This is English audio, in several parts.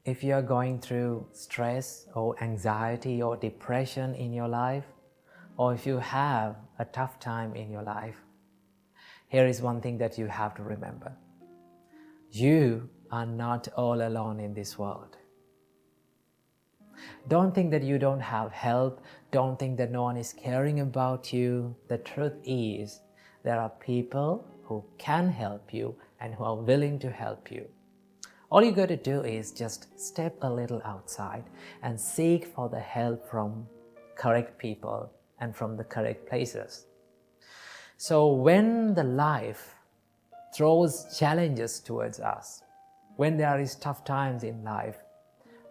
If you are going through stress or anxiety or depression in your life, or if you have a tough time in your life, here is one thing that you have to remember. You are not all alone in this world. Don't think that you don't have help. Don't think that no one is caring about you. The truth is, there are people who can help you and who are willing to help you. All you got to do is just step a little outside and seek for the help from correct people and from the correct places. So when the life throws challenges towards us, when there is tough times in life,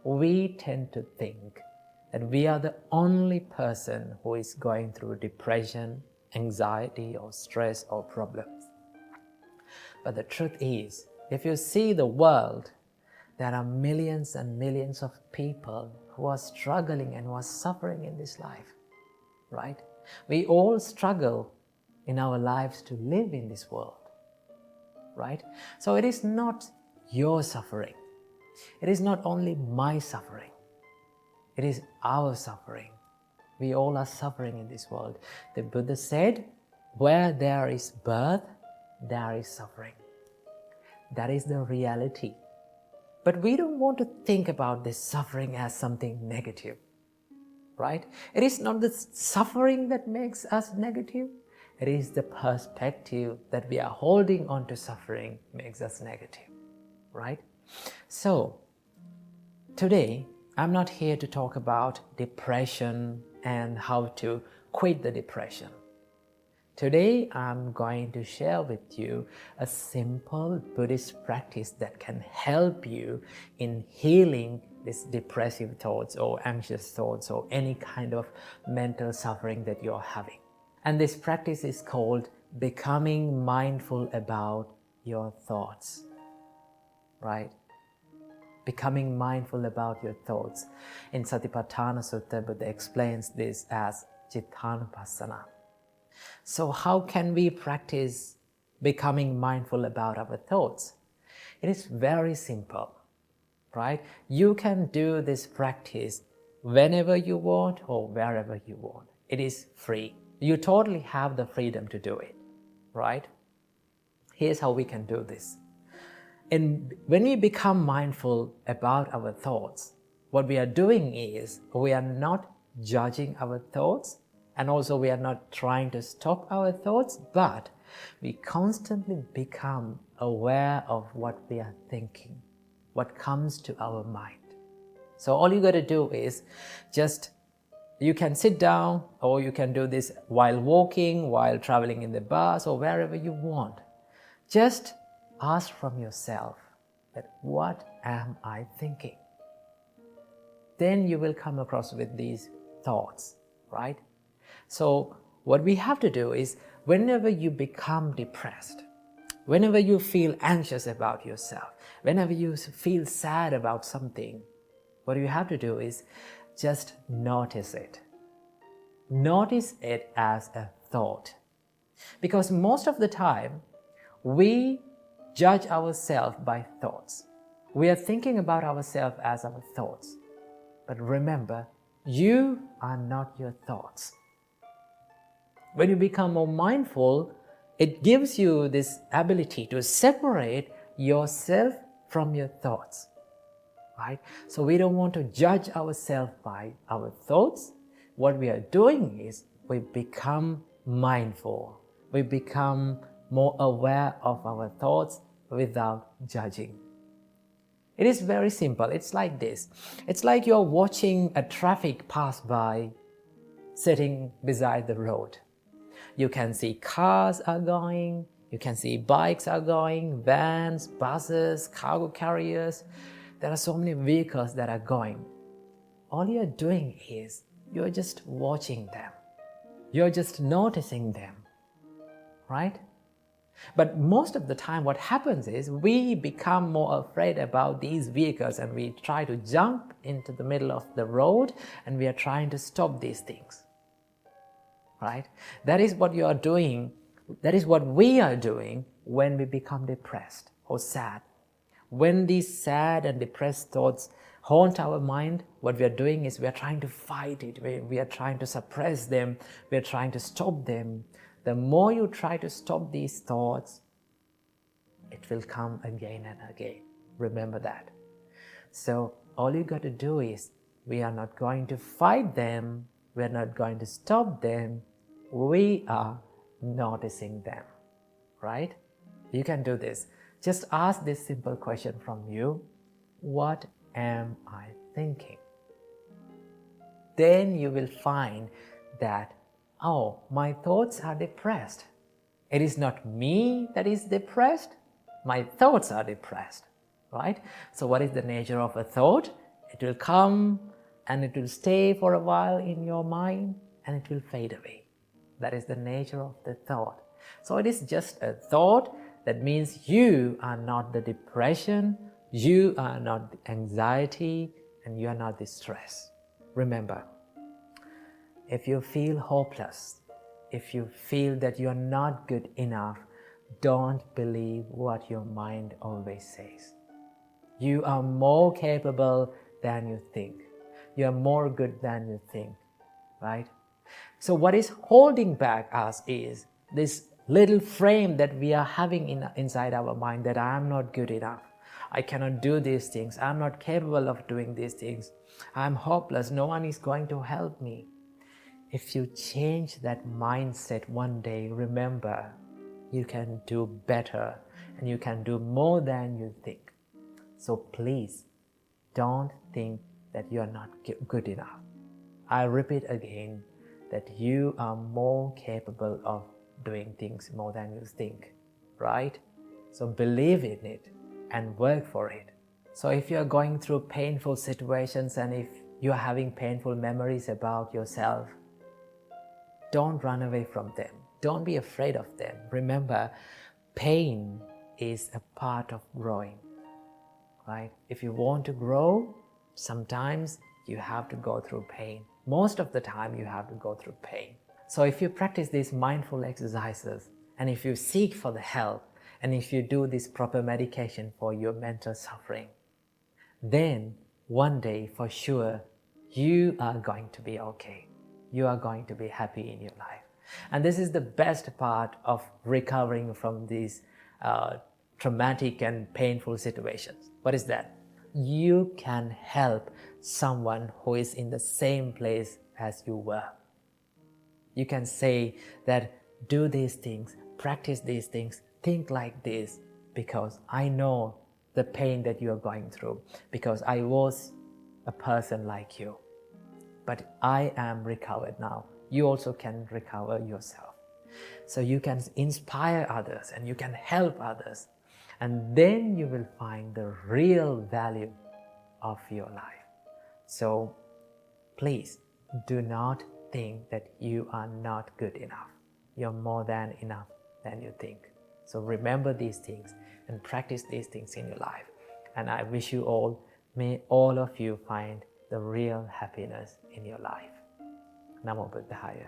we tend to think that we are the only person who is going through depression, anxiety, or stress or problems. But the truth is, if you see the world, there are millions and millions of people who are struggling and who are suffering in this life, right? We all struggle in our lives to live in this world, right? So it is not your suffering. It is not only my suffering. It is our suffering. We all are suffering in this world. The Buddha said, where there is birth, there is suffering. That is the reality. But we don't want to think about this suffering as something negative, right? It is not the suffering that makes us negative. It is the perspective that we are holding on to suffering makes us negative, right? So, today, I'm not here to talk about depression and how to quit the depression. Today, I'm going to share with you a simple Buddhist practice that can help you in healing these depressive thoughts or anxious thoughts or any kind of mental suffering that you're having. And this practice is called becoming mindful about your thoughts, right? Becoming mindful about your thoughts. In Satipatthana Sutta, Buddha explains this as Cittanupassana. So how can we practice becoming mindful about our thoughts? It is very simple, right? You can do this practice whenever you want or wherever you want. It is free. You totally have the freedom to do it, right? Here's how we can do this. And when we become mindful about our thoughts, what we are doing is we are not judging our thoughts, and also we are not trying to stop our thoughts, but we constantly become aware of what we are thinking, what comes to our mind. So all you got to do is you can sit down, or you can do this while walking, while traveling in the bus, or wherever you want. Just ask from yourself that what am I thinking? Then you will come across with these thoughts, right? So what we have to do is whenever you become depressed, whenever you feel anxious about yourself, whenever you feel sad about something, what you have to do is just notice it. Notice it as a thought. Because most of the time, we judge ourselves by thoughts. We are thinking about ourselves as our thoughts. But remember, you are not your thoughts. When you become more mindful, it gives you this ability to separate yourself from your thoughts, right? So we don't want to judge ourselves by our thoughts. What we are doing is we become mindful. We become more aware of our thoughts without judging. It is very simple. It's like this. It's like you're watching a traffic pass by sitting beside the road. You can see cars are going, you can see bikes are going, vans, buses, cargo carriers. There are so many vehicles that are going. All you're doing is you're just watching them. You're just noticing them, right? But most of the time what happens is we become more afraid about these vehicles and we try to jump into the middle of the road and we are trying to stop these things. Right? That is what you are doing. That is what we are doing when we become depressed or sad. When these sad and depressed thoughts haunt our mind, what we are doing is we are trying to fight it. We are trying to suppress them. We are trying to stop them. The more you try to stop these thoughts, it will come again and again. Remember that. So all you got to do is, we are not going to fight them. We are not going to stop them. We are noticing them, right? You can do this. Just ask this simple question from you. What am I thinking? Then you will find that, oh, my thoughts are depressed. It is not me that is depressed. My thoughts are depressed, right? So what is the nature of a thought? It will come and it will stay for a while in your mind and it will fade away. That is the nature of the thought. So it is just a thought. That means you are not the depression, you are not the anxiety, and you are not the stress. Remember, if you feel hopeless, if you feel that you are not good enough, don't believe what your mind always says. You are more capable than you think. You are more good than you think, right? So what is holding back us is this little frame that we are having inside our mind, that I am not good enough. I cannot do these things. I am not capable of doing these things. I am hopeless. No one is going to help me. If you change that mindset one day, remember, you can do better and you can do more than you think. So please, don't think that you are not good enough. I repeat again that you are more capable of doing things more than you think, right? So believe in it and work for it. So if you are going through painful situations and if you are having painful memories about yourself, don't run away from them. Don't be afraid of them. Remember, pain is a part of growing, right? If you want to grow, sometimes you have to go through pain. Most of the time you have to go through pain. So if you practice these mindful exercises and if you seek for the help and if you do this proper medication for your mental suffering, then one day for sure you are going to be okay. You are going to be happy in your life. And this is the best part of recovering from these traumatic and painful situations. What is that? You can help someone who is in the same place as you were. You can say that, do these things, practice these things, think like this, because I know the pain that you are going through, because I was a person like you. But I am recovered now. You also can recover yourself. So you can inspire others and you can help others. And then you will find the real value of your life. So please do not think that you are not good enough. You're more than enough than you think. So remember these things and practice these things in your life. And I wish you all, may all of you find the real happiness in your life. Namo Buddhaya.